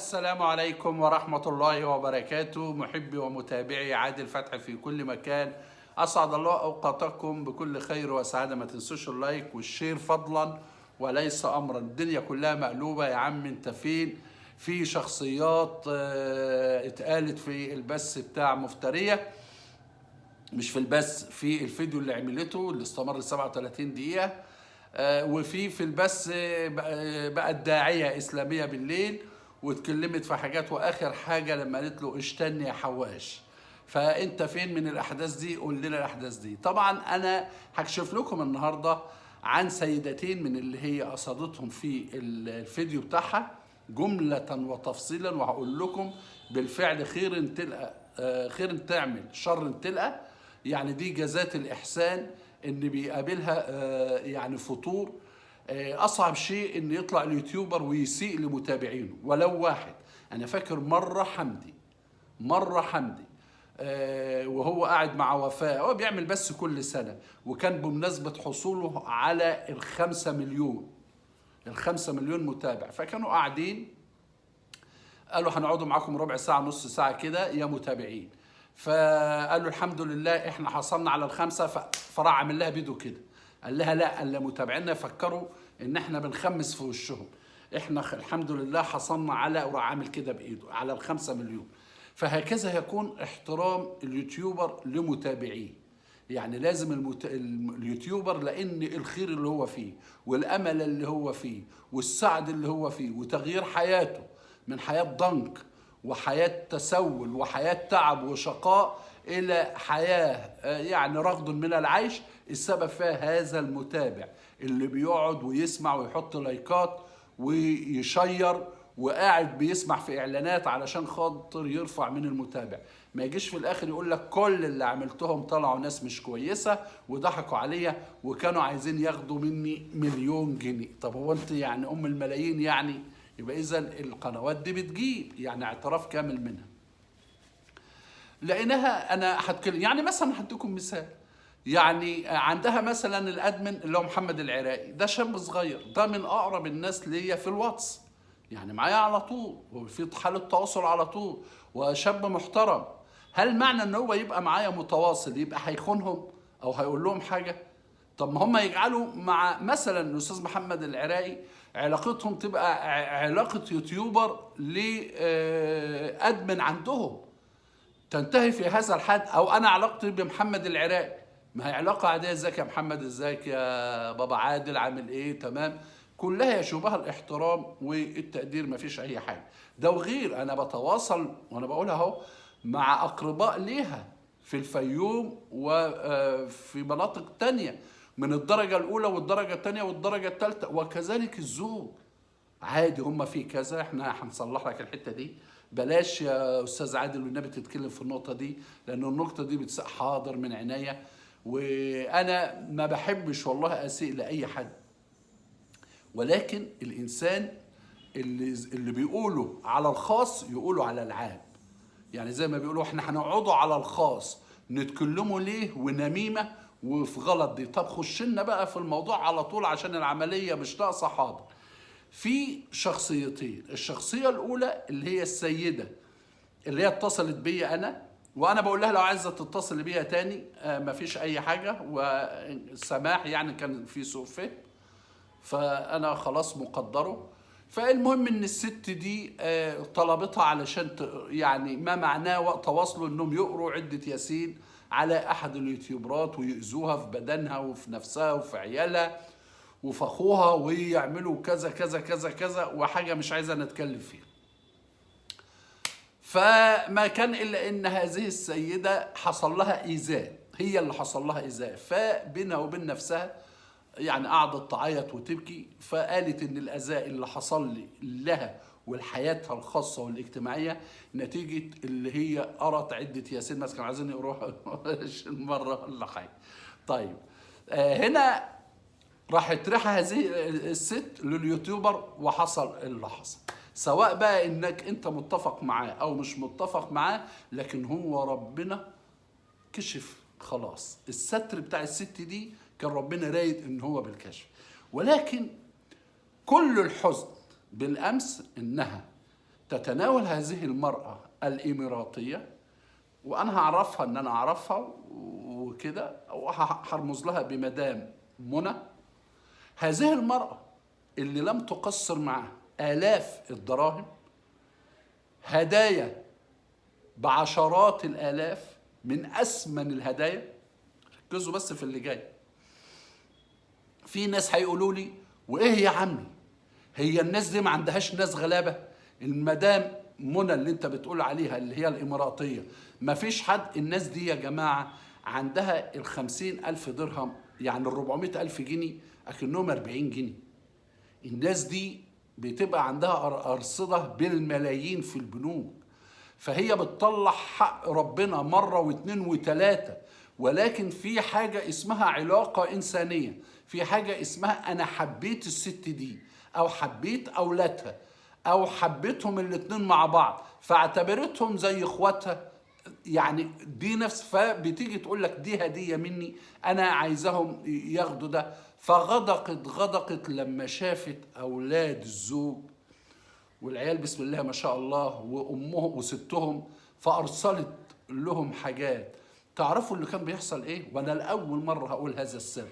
السلام عليكم ورحمة الله وبركاته، محبي ومتابعي عادل فتحي في كل مكان. أسعد الله أوقاتكم بكل خير وسعادة. ما تنسوش اللايك والشير فضلا وليس أمرا. الدنيا كلها مقلوبة يا عم، انت فين؟ في شخصيات اتقالت في البث بتاع مفترية، مش في البث، في الفيديو اللي عملته اللي استمر 37 دقيقة. وفي البث بقت داعية إسلامية بالليل واتكلمت في حاجات، وآخر حاجة لما قالت له اشتني يا حواش. فأنت فين من الأحداث دي؟ قول لنا الأحداث دي. طبعا أنا هكشف لكم النهاردة عن سيدتين من اللي هي قصدتهم في الفيديو بتاعها جملة وتفصيلا، وهقول لكم بالفعل خير تلقى خير تعمل شر تلقى. يعني دي جزات الإحسان ان بيقابلها يعني فطور. اصعب شيء ان يطلع اليوتيوبر ويسيء لمتابعينه ولو واحد. انا فاكر مره حمدي وهو قاعد مع وفاء، هو بيعمل بس كل سنه، وكان بمناسبه حصوله على ال5 مليون متابع، فكانوا قاعدين قالوا هنقعدوا معاكم ربع ساعه نص ساعه كده يا متابعين. فقالوا الحمد لله احنا حصلنا على ال5، فراح عامل لها بيدو كده، قال لها لا، اللي متابعينا فكروا ان احنا بنخمس في وشهم، احنا الحمد لله حصلنا على، وراح عامل كده بايده على ال5 مليون. فهكذا يكون احترام اليوتيوبر لمتابعيه. يعني لازم اليوتيوبر، لان الخير اللي هو فيه والامل اللي هو فيه والسعد اللي هو فيه وتغيير حياته من حياة ضنك وحياة تسول وحياة تعب وشقاء إلى حياة يعني رغد من العيش، السبب فيها هذا المتابع اللي بيقعد ويسمع ويحط لايكات ويشير وقاعد بيسمع في إعلانات علشان خاطر يرفع من المتابع. ما يجيش في الآخر يقول لك كل اللي عملتهم طلعوا ناس مش كويسة وضحكوا عليا وكانوا عايزين ياخدوا مني 1,000,000 جنيه. طب هو أنت يعني أم الملايين يعني؟ يبقى إذا القنوات دي بتجيب يعني اعتراف كامل منها. لقيناها، أنا هتكلم يعني مثلا هديكم مثال. يعني عندها مثلا الادمن اللي هو محمد العراقي، ده شاب صغير، ده من اقرب الناس ليا في الواتس، يعني معايا على طول وفي حاله تواصل على طول، وشاب محترم. هل معنى ان هو يبقى معايا متواصل يبقى هيخونهم او هيقول لهم حاجه؟ طب ما هم يجعلوا مع مثلا الاستاذ محمد العراقي علاقتهم تبقى علاقه يوتيوبر لادمن عندهم، تنتهي في هذا الحد. او انا علاقتي بمحمد العراقي ما هي علاقه عاديه، ازيك يا محمد، ازيك يا بابا عادل، عامل ايه، تمام، كلها يشوبها الاحترام والتقدير، ما فيش اي حاجه. ده وغير انا بتواصل وانا بقولها اهو مع اقرباء ليها في الفيوم وفي مناطق تانية من الدرجه الاولى والدرجه الثانيه والدرجه الثالثه، وكذلك الزوج عادي. هم في كذا، احنا هنصلح لك الحته دي، بلاش يا استاذ عادل والنبي تتكلم في النقطه دي، لان النقطه دي حاضر من عينيا. وانا ما بحبش والله اسيء لاي حد، ولكن الانسان اللي بيقولوا على الخاص يقولوا على العام. يعني زي ما بيقولوا احنا هنقعدوا على الخاص نتكلموا ليه ونميمه وفي غلط دي. طب خش لنا بقى في الموضوع على طول عشان العمليه مش ناقصه. حاضر. في شخصيتين، الشخصيه الاولى اللي هي السيده اللي هي اتصلت بيا انا، وانا بقول لها لو عايزه تتصل بيا تاني مفيش اي حاجه، والسماح يعني كان في سوء فهم، فانا خلاص مقدره. فالمهم ان الست دي طلبتها علشان يعني ما معناه تواصلوا انهم يقروا عده ياسين على احد اليوتيوبرات ويؤذوها في بدنها وفي نفسها وفي عيالها وفي اخوها، ويعملوا كذا كذا كذا كذا وحاجه مش عايزه نتكلم فيها. فما كان الا ان هذه السيده حصل لها ايذاء، هي اللي حصل لها ايذاء، فبينها وبين نفسها يعني قعدت تعيط وتبكي، فقالت ان الاذى اللي حصل لي لها ولحياتها الخاصه والاجتماعيه نتيجه اللي هي قرت عده ياسين، مثلا كانوا عايزين يقروها مره ولا حاجه. طيب هنا راحت رايحه هذه الست لليوتيوبر وحصل اللي حصل، سواء بقى انك انت متفق معاه او مش متفق معاه، لكن هو ربنا كشف خلاص الستر بتاع الست دي، كان ربنا رايد ان هو بالكشف. ولكن كل الحزن بالامس انها تتناول هذه المرأة الإماراتية، وأنا هعرفها إن أنا أعرفها وكده، وهرمز لها بمدام منى. هذه المرأة اللي لم تقصر معها آلاف الدراهم، هدايا بعشرات الآلاف من أثمن الهدايا. ركزوا بس في اللي جاي. في ناس هيقولوا لي وإيه يا عمي، هي الناس دي ما عندهاش ناس غلابة؟ المدام منى اللي انت بتقول عليها اللي هي الإماراتية، ما فيش حد. الناس دي يا جماعة عندها 50,000 درهم، يعني 400,000 جنيه، أكنهم 40 جنيه. الناس دي بتبقى عندها أرصدة بالملايين في البنوك، فهي بتطلع حق ربنا مرة واثنين وثلاثة. ولكن في حاجة اسمها علاقة إنسانية، في حاجة اسمها أنا حبيت الست دي، أو حبيت أولادها، أو حبيتهم الاتنين مع بعض، فاعتبرتهم زي إخواتها. يعني دي نفس، فبتيجي تقول لك دي هدية مني، أنا عايزهم ياخدوا ده. فغدقت لما شافت أولاد الزوج والعيال بسم الله ما شاء الله وأمهم وستهم، فأرسلت لهم حاجات. تعرفوا اللي كان بيحصل إيه؟ وأنا لأول مرة هقول هذا السر،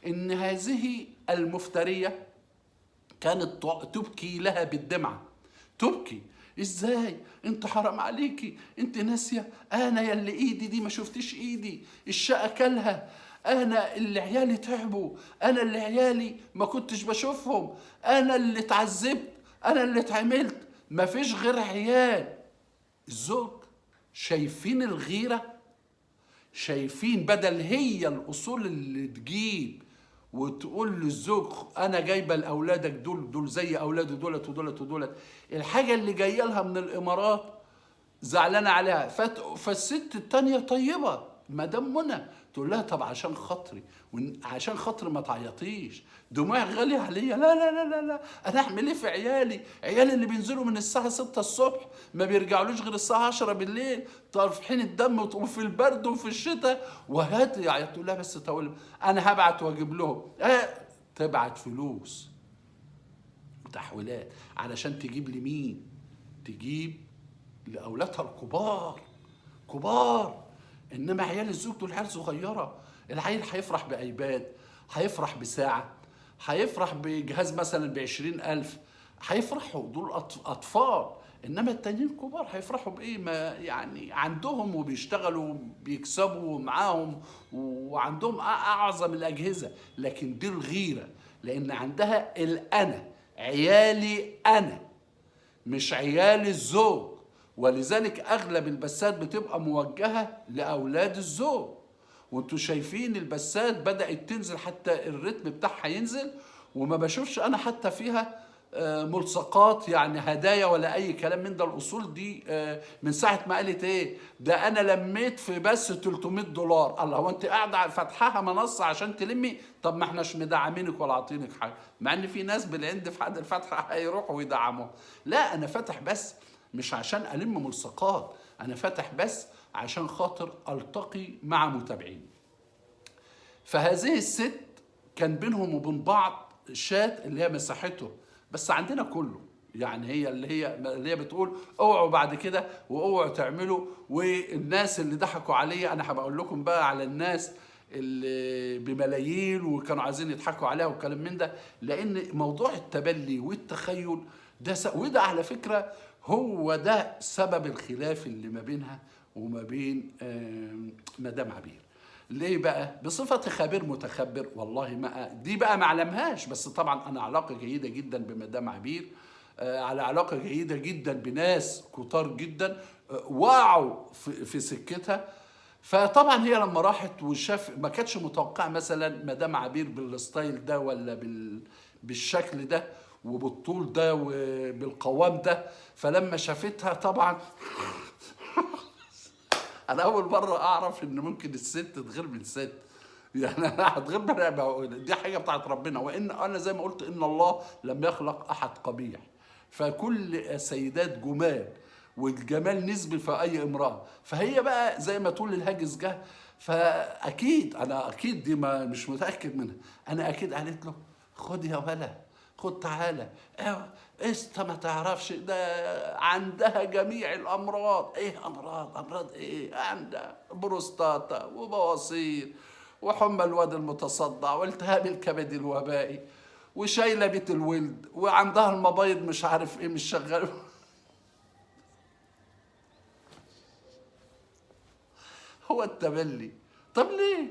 إن هذه المفترية كانت تبكي لها بالدمعة، تبكي. ازاي انت حرام عليكي، انت ناسيه انا يلي ايدي دي ما شفتش ايدي الشقه كلها، انا اللي عيالي تعبوا، انا اللي عيالي ما كنتش بشوفهم، انا اللي اتعذبت، انا اللي اتعملت، ما فيش غير عيال. الزوج شايفين الغيره، شايفين بدل هي الاصول اللي تجيب وتقول للزوج انا جايبه لاولادك دول زي اولادي دولت ودولت ودولت، الحاجه اللي جايه لها من الامارات زعلانه عليها. فالست التانيه طيبه مدام منى تقول لها طب عشان خاطري، عشان خاطري ما تعيطيش، دموعي غاليه عليا، لا لا لا لا لا، انا اعمل ايه في عيالي اللي بينزلوا من الساعه 6 الصبح ما بيرجعولوش غير الساعه 10 بالليل، طافحين الدم وفي البرد وفي الشتاء، وهات يعني. تقول لها بس تقول انا هبعت واجيب لهم، تبعت فلوس وتحويلات علشان تجيب لمين؟ تجيب لاولادها الكبار كبار. انما عيال الزوج دول عيال صغيره. العيل هيفرح بايباد، هيفرح بساعه، هيفرح بجهاز مثلا ب20,000، هيفرحوا دول اطفال. انما التانيين كبار هيفرحوا بايه؟ ما يعني عندهم وبيشتغلوا بيكسبوا معاهم وعندهم اعظم الاجهزه. لكن دي الغيره، لان عندها الانا، عيالي انا مش عيال الزوج. ولذلك اغلب البثات بتبقى موجهه لاولاد الزوج. وانتوا شايفين البثات بدات تنزل، حتى الريتم بتاعها ينزل، وما بشوفش انا حتى فيها ملصقات يعني هدايا ولا اي كلام من ده. الاصول دي من ساعه ما قالت ايه ده انا لميت في بس $300. الله، هو انت قاعده فاتحاها منصه عشان تلمي؟ طب ما احناش مدعمينك ولا عاطينك حاجه، مع ان في ناس بالعند في حد الفتحه هيروحوا ويدعموا. لا، انا فاتح بس مش عشان الم ملصقات، انا فاتح بس عشان خاطر التقي مع متابعين. فهذه الست كان بينهم وبين بعض شات اللي هي مساحته، بس عندنا كله يعني، هي اللي هي بتقول اوعوا بعد كده واوعوا تعملوا. والناس اللي ضحكوا عليا، انا هبقول لكم بقى على الناس اللي بملايين وكانوا عايزين يضحكوا عليها وكلام من ده، لان موضوع التبلي والتخيل ده وده على فكره هو ده سبب الخلاف اللي ما بينها وما بين مدام عبير. ليه بقى؟ بصفتي خبير متخبر، والله ما دي بقى ما اعلمهاش، بس طبعا انا علاقه جيده جدا بمدام عبير، على علاقه جيده جدا بناس كتار جدا وقعوا في سكتها. فطبعا هي لما راحت وشاف، ما كانتش متوقعه مثلا مدام عبير بالستايل ده ولا بالشكل ده وبالطول ده وبالقوام ده. فلما شافتها طبعا انا اول مره اعرف ان ممكن الست تغير من ست، يعني انا هتغير من، دي حاجه بتاعت ربنا. وان انا زي ما قلت ان الله لم يخلق احد قبيح، فكل السيدات جمال، والجمال نسبي في اي امراه. فهي بقى زي ما تقول الهاجس جه، فاكيد انا اكيد دي ما مش متاكد منها، انا اكيد قالت له خد يا ولا خد تعالى. انت ما تعرفش ده عندها جميع الامراض. ايه امراض ايه؟ عندها بروستاتا وبواسير وحمى الواد المتصدع والتهاب الكبد الوبائي وشايله بيت الولد وعندها المبايض مش عارف ايه مش شغال. هو التبلي. طب ليه؟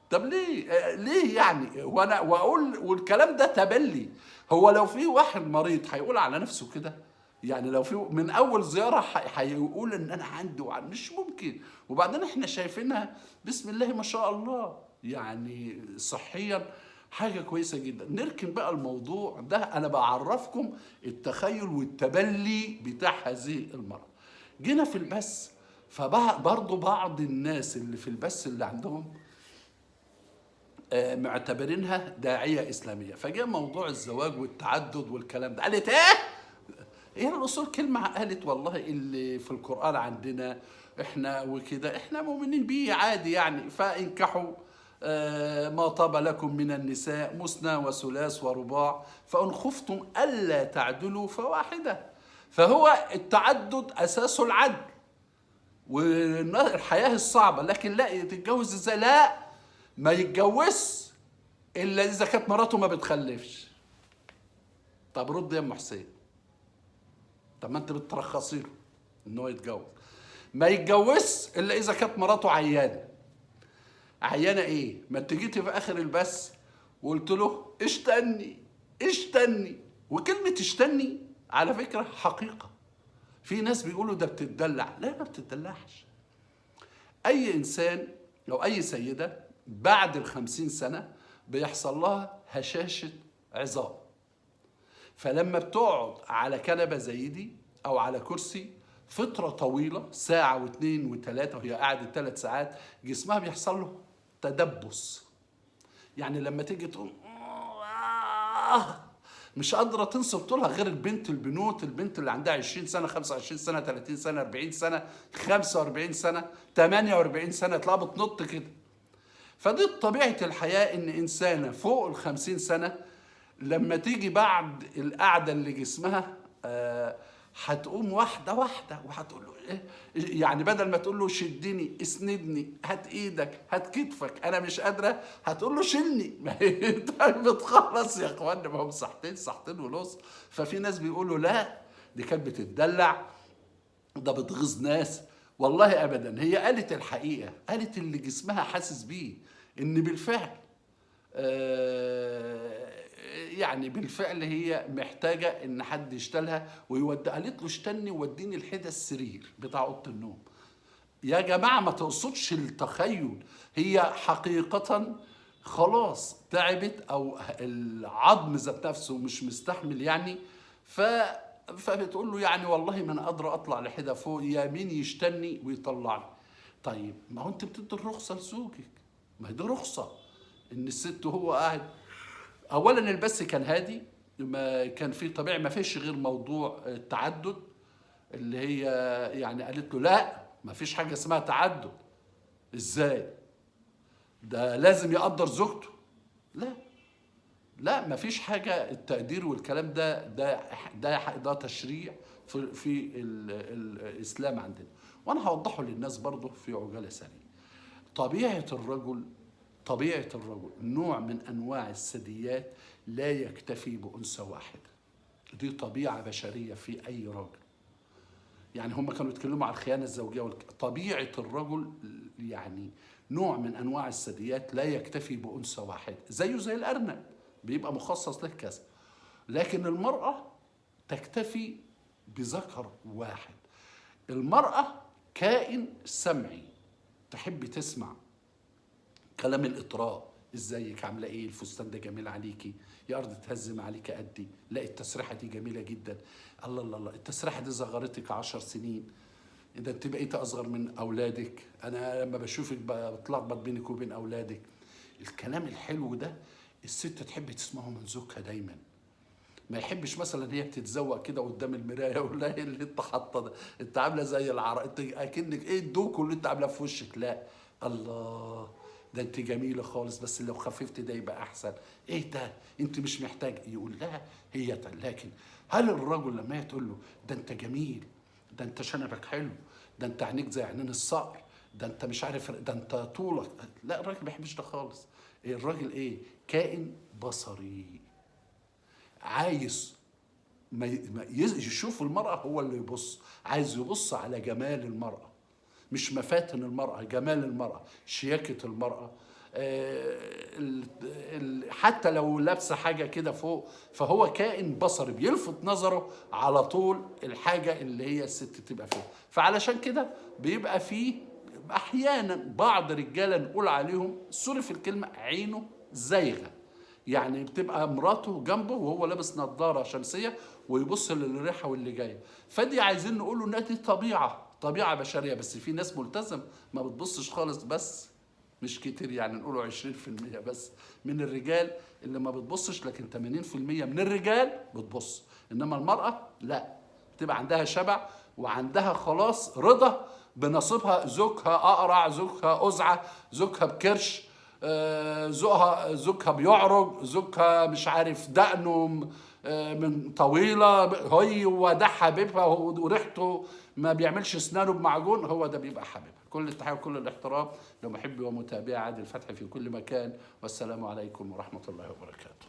طب ليه؟ ليه يعني؟ وانا واقول والكلام ده تبلي. هو لو في واحد مريض هيقول على نفسه كده؟ يعني لو في من اول زياره هيقول ان انا عندي مش ممكن. وبعدين احنا شايفينها بسم الله ما شاء الله، يعني صحيا حاجه كويسه جدا. نركن بقى الموضوع ده، انا بعرفكم التخيل والتبلي بتاع هذه المرض. جينا في البث، فبرضه بعض الناس اللي في البث اللي عندهم معتبرينها داعية إسلامية، فجاء موضوع الزواج والتعدد والكلام ده، قالت إيه؟ هي الأصول كلمة قالت والله اللي في القرآن عندنا إحنا وكده إحنا مؤمنين بيه عادي يعني، فانكحوا ما طاب لكم من النساء مثنى وثلاث ورباع فإن خفتم ألا تعدلوا فواحدة. فهو التعدد أساسه العدل والحياة الصعبة، لكن لا يتجوز ازاي؟ لا، ما يتجوزش الا اذا كانت مراته ما بتخلفش. طب رد يا ام حسين. طب ما انت بترخصي له ان هو يتجوز. ما يتجوزش الا اذا كانت مراته عيانه. عيانه ايه؟ ما انت جيتي في اخر البث وقلت له اشتني. وكلمه اشتني على فكره حقيقه. في ناس بيقولوا ده بتتدلع، لا ما بتتدلعش. أي إنسان أو أي سيدة بعد ال50 سنة بيحصل لها هشاشة عظام، فلما بتقعد على كنبة زي دي أو على كرسي فترة طويلة ساعة واثنين وثلاثة وهي قاعدة 3 ساعات، جسمها بيحصل له تدبس. يعني لما تيجي تقوم مش قادرة تنصب طولها، غير البنت اللي عندها 20 سنة 25 سنة 30 سنة 40 سنة 45 سنة 48 سنة تلاقيها بتنط كده. فدي طبيعة الحياة، إن إنسانة فوق ال50 سنة لما تيجي بعد القعدة اللي جسمها هتقوم واحدة واحدة وهتقول له إيه؟ يعني بدل ما تقول له شدني اسندني هات ايدك هات كتفك انا مش قادرة، هتقول له شيلني. ما هي بتخلص يا اخوانا، ما هم ساعتين ونص. ففي ناس بيقولوا لا دي كانت بتتدلع، ده بتغيظ ناس. والله ابدا، هي قالت الحقيقة، قالت اللي جسمها حاسس بيه، ان بالفعل يعني بالفعل هي محتاجة ان حد يشتلها ويودي. قالت له اشتني وديني الحدى السرير بتاع اوضه النوم. يا جماعة ما تقصدش التخيل، هي حقيقة خلاص تعبت او العظم ذات نفسه مش مستحمل يعني. فبتقول له يعني والله ما انا قادرة اطلع لحدة فوق، يا مين يشتني ويطلعني. طيب ما هو انت بتدي الرخصة لزوجك، ما هي دي رخصة ان الست وهو قاعد. اولا البث كان هادي، ما كان فيه طبيعي، ما فيش غير موضوع التعدد اللي هي يعني قالت له لا ما فيش حاجه اسمها تعدد. ازاي؟ ده لازم يقدر زوجته. لا لا ما فيش حاجه، التقدير والكلام ده تشريع في الاسلام عندنا، وانا هوضحه للناس برضه في عجاله سريعه. طبيعه الرجل نوع من انواع الثدييات لا يكتفي بانثى واحده. دي طبيعه بشريه في اي راجل. يعني هم كانوا يتكلموا عن الخيانه الزوجيه طبيعه الرجل يعني نوع من انواع الثدييات لا يكتفي بانثى واحده، زيه زي الارنب بيبقى مخصص له كذا. لكن المراه تكتفي بذكر واحد. المراه كائن سمعي، تحب تسمع كلام الاطراء، ازيك عامله ايه، الفستان ده جميل عليكي، يا ارض تهزم عليك قدي، لا التسريحه دي جميله جدا، الله الله الله التسريحه دي صغرتك 10 سنين، اذا انت بقيت اصغر من اولادك، انا لما بشوفك بتلخبط بينك وبين اولادك. الكلام الحلو ده الست تحب تسمعه من زوجها دايما. ما يحبش مثلا هي بتتزوق كده قدام المرايه ولا ايه اللي انت حاطه ده، انت عامله زي انت اكنك ايه الدوكو اللي انت عاملاه في وشك. لا الله ده انت جميله خالص، بس لو خففت ده يبقى احسن. ايه ده، انت مش محتاج. يقول لها لكن هل الرجل لما هي تقول له ده انت جميل، ده انت شنبك حلو، ده انت عينيك زي عينين الصقر، ده انت مش عارف، ده انت طولك، لا الراجل ما بيحبش ده خالص. الراجل ايه؟ كائن بصري، عايز يشوف المرأة هو اللي يبص، عايز يبص على جمال المرأة، مش مفاتن المرأة، جمال المرأة، شياكة المرأة. حتى لو لابسة حاجة كده فوق، فهو كائن بصري بيلفت نظره على طول الحاجة اللي هي الست تبقى فيها. فعلشان كده بيبقى فيه أحيانا بعض رجالة نقول عليهم سوري في الكلمة عينه زايغة، يعني بتبقى مراته جنبه وهو لابس نظاره شمسيه ويبص للريحه واللي جايه. فدي عايزين نقول له ان دي طبيعه بشريه، بس في ناس ملتزم ما بتبصش خالص، بس مش كتير، يعني نقوله 20% بس من الرجال اللي ما بتبصش، لكن 80% من الرجال بتبص. انما المراه لا، بتبقى عندها شبع وعندها خلاص رضا بنصيبها، زوجها اقرع، زوجها ازعه، زوجها بكرش، زوجها بيعرج، زوجها مش عارف دقنه من طويله، هو ده حبيبها وريحته ما بيعملش اسنانه بمعجون، هو ده بيبقى حبيبها. كل التحيه وكل الاحترام لمحبي ومتابعي عادل فتحي في كل مكان، والسلام عليكم ورحمه الله وبركاته.